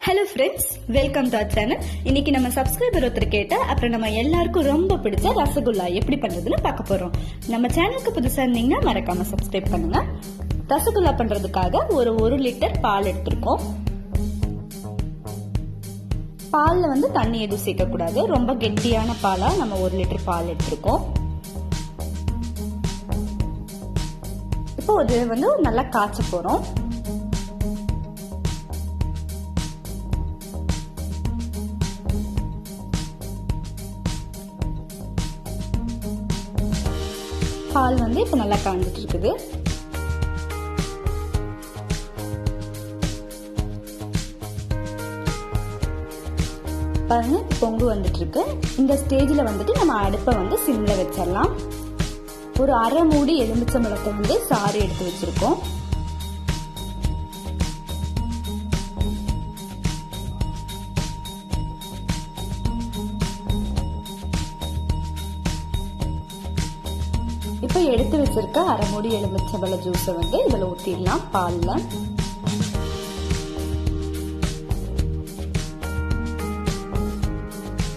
Hello friends, welcome to our channel. இன்னைக்கு நம்ம subscriber ஒருத்தர் கேட்ட அப்புறம் நம்ம எல்லாருக்கும் ரொம்ப பிடிச்ச ரசகுல்லா எப்படி பண்றதுன்னு பார்க்க போறோம். நம்ம சேனலுக்கு புதுசா இருந்தீங்கன்னா மறக்காம சப்ஸ்கிரைப் பண்ணுங்க. ரசகுல்லா பண்றதுக்காக ஒரு லிட்டர் பால் எடுத்திருக்கோம். பால்ல தண்ணி எதுவும் சேர்க்க கூடாது. ரொம்ப கெட்டியான பாலா நம்ம 1 லிட்டர் பால் எடுத்திருக்கோம். இப்போ அது நல்லா காய்ச்ச போறோம். பால் இப்ப நல்லா காஞ்சிட்டு இருக்குது. பாருங்க, பொங்கு வந்துட்டு இருக்கு. இந்த ஸ்டேஜ்ல நம்ம அடுப்பை சிம்ல வச்சிடலாம். ஒரு அரை மூடி எலுமிச்சம்பழத்தை சாறு எடுத்து வச்சிருக்கோம். இப்ப எடுத்து வச்சிருக்க அரை மூடி எலுமிச்சம்பழ ஜூஸை இதுல ஊத்திடலாம் பால்ல.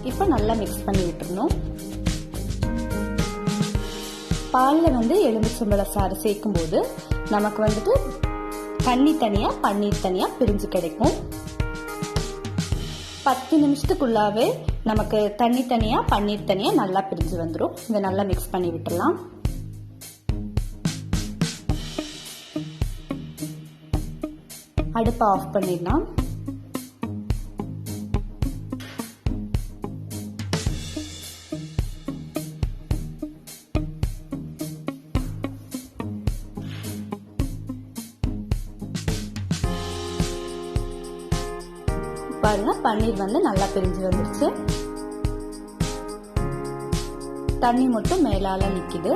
இப்ப நல்லா மிக்ஸ் பண்ணி விட்டுறணும். பால்ல எலுமிச்சம்பழ சாறு சேர்க்கும் போது நமக்கு தண்ணி தனியா பன்னீர் தனியா பிரிஞ்சு கிடைக்கும். 10 நிமிஷத்துக்குள்ளாவே நமக்கு தண்ணி தனியா பன்னீர் தனியா நல்லா பிரிஞ்சு வந்துடும். இதை நல்லா மிக்ஸ் பண்ணி விட்டுடலாம். அடுப்பை ஆஃப் பண்ணிடலாம். பாருங்க, பன்னீர் நல்லா பிரிஞ்சு வந்துருச்சு. தண்ணி மட்டும் மேலால நிக்குது.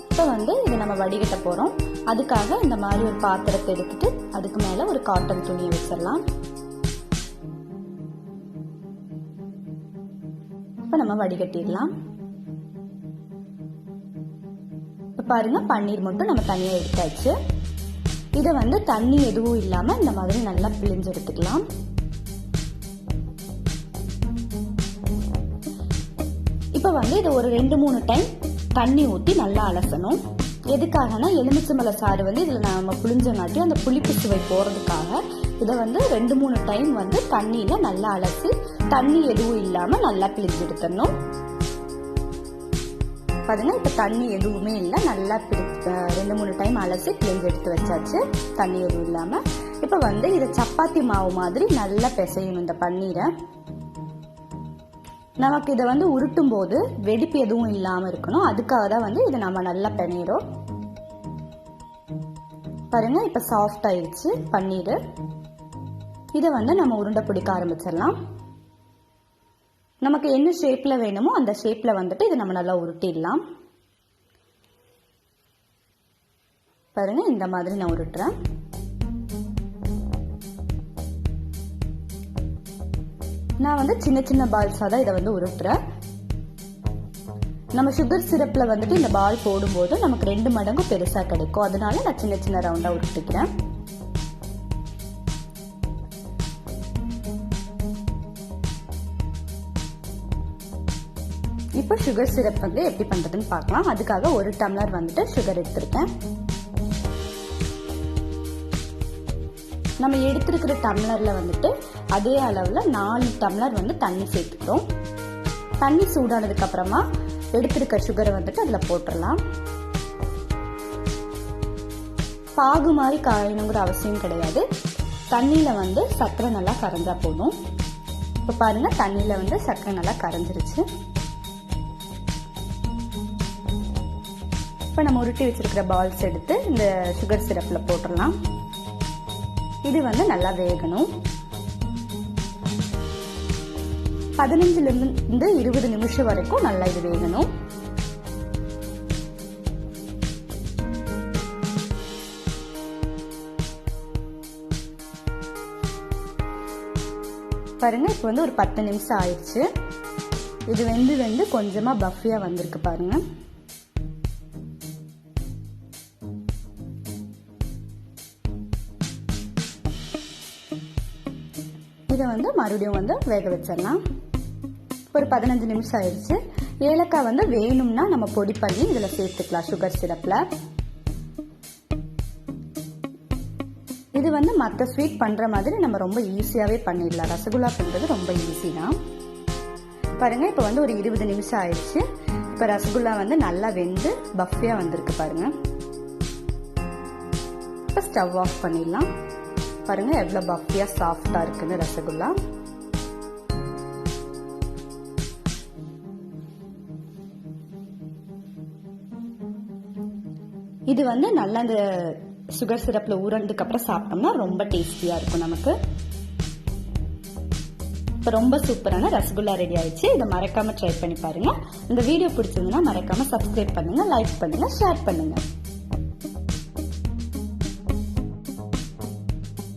இப்ப இதை நம்ம வடிகட்ட போறோம். அதுக்காக இந்த மாதிரி ஒரு பாத்திரத்தை எடுத்துட்டு அதுக்கு மேல ஒரு காட்டன் துணியை வச்சிடலாம். இப்ப நம்ம வடிகட்டிடலாம். பாருங்க, பன்னீர் மட்டும் நம்ம தனியா எடுத்தாச்சு. இதை தண்ணி எதுவும் இல்லாம இந்த மாதிரி நல்லா பிழிஞ்சு எடுத்துக்கலாம். இப்ப இது ஒரு 2-3 டைம் தண்ணி ஊத்தி நல்லா அலசணும். எதுக்காகனா எலுமிச்சம்பழ சாறு இதுல நம்ம புளிஞ்சங்காட்டி அந்த புளிப்பு சுவை போறதுக்காக இதை 2-3 டைம் தண்ணியில நல்லா அலசி தண்ணி எதுவும் இல்லாம நல்லா பிழிஞ்சு எடுத்துடணும். பாருங்க, இப்ப தண்ணி எதுவுமே இல்லை. நல்லா 2-3 டைம் அலசி பிழிஞ்சு எடுத்து வச்சாச்சு, தண்ணி எதுவும் இல்லாம. இப்ப இதை சப்பாத்தி மாவு மாதிரி நல்லா பிசையணும். இந்த பன்னீரை நமக்கு இதை உருட்டும் போது வெடிப்பு எதுவும் இல்லாம இருக்கணும். அதுக்காக தான் இதை நம்ம நல்லா பிணையிறோம். பாருங்க, இப்ப சாஃப்ட் ஆயிடுச்சு பன்னீர். இதை நம்ம உருண்டை பிடிக்க ஆரம்பிச்சிடலாம். நமக்கு என்ன ஷேப்ல வேணுமோ அந்த ஷேப்ல இதை நம்ம நல்லா உருட்டிடலாம். பாருங்க, இந்த மாதிரி நான் உருட்டுறேன். நான் சின்ன சின்ன பால்ஸா தான் இதை உருட்டுறேன். நம்ம சுகர் சிரப்ல இந்த பால் போடும்போது நமக்கு 2 மடங்கு பெருசா கிடைக்கும். அதனால நான் சின்ன சின்ன ரவுண்டா உருட்டிக்கிறேன். இப்போ சுகர் சிரப் எப்படி பண்றதுன்னு பார்க்கலாம். அதுக்காக 1 டம்ளர் சுகர் எடுத்திருக்கேன். நம்ம எடுத்திருக்கிற டம்ளர்ல அதே அளவுல 4 டம்ளர் தண்ணி சேர்த்துக்கிறோம். தண்ணி சூடானதுக்கு அப்புறமா எடுத்திருக்க சுகரை அதுல போட்டுடலாம். பாகு மாதிரி காயணுங்கிற அவசியம் கிடையாது. தண்ணியில சர்க்கரை நல்லா கரைஞ்சா போதும். இப்ப பாருங்க, தண்ணியில சர்க்கரை நல்லா கரைஞ்சிருச்சு. இப்ப நம்ம உருட்டி வச்சிருக்கிற பால்ஸ் எடுத்து இந்த சுகர் சிரப்ல போட்டுடலாம். இது நல்லா வேகணும். 15 இருந்து 20 நிமிஷம் வரைக்கும் நல்லா இது வேகணும். பாருங்க, இப்ப ஒரு 10 நிமிஷம் ஆயிடுச்சு. இது வெந்து கொஞ்சமா பஃபியா வந்திருக்கு பாருங்க. இதை வந்து மறுபடியும் வந்து வேக வச்சிடலாம். ஒரு 15 நிமிஷம் ஆயிடுச்சு. ஏலக்காய் வந்து வேணும்னா நம்ம பொடி பண்ணி இதில் சேர்த்துக்கலாம் சுகர் சிரப்பில். இது வந்து மற்ற ஸ்வீட் பண்ணுற மாதிரி நம்ம ரொம்ப ஈஸியாகவே பண்ணிடலாம். ரசகுல்லா பண்ணுறது ரொம்ப ஈஸி தான். பாருங்கள், இப்போ வந்து ஒரு 20 நிமிஷம் ஆயிடுச்சு. இப்போ ரசகுல்லா வந்து நல்லா வெந்து பஃபியாக வந்திருக்கு பாருங்கள். இப்போ ஸ்டவ் ஆஃப் பண்ணிடலாம். பாருங்கள் எவ்வளோ பஃபியாக சாஃப்டாக இருக்குன்னு ரசகுல்லா. இது வந்து நல்லா இந்த சுகர் சிரப்ல ஊறதுக்கு அப்புறம் சாப்பிட்டோம்னா ரொம்ப டேஸ்டியா இருக்கும் நமக்கு. இப்போ ரொம்ப சூப்பரான ரசகுல்லா ரெடி ஆயிடுச்சு. இதை மறக்காம ட்ரை பண்ணி பாருங்க. இந்த வீடியோ பிடிச்சிருந்ததுன்னா மறக்காம சப்ஸ்கிரைப் பண்ணுங்க, லைக் பண்ணுங்க, ஷேர் பண்ணுங்க.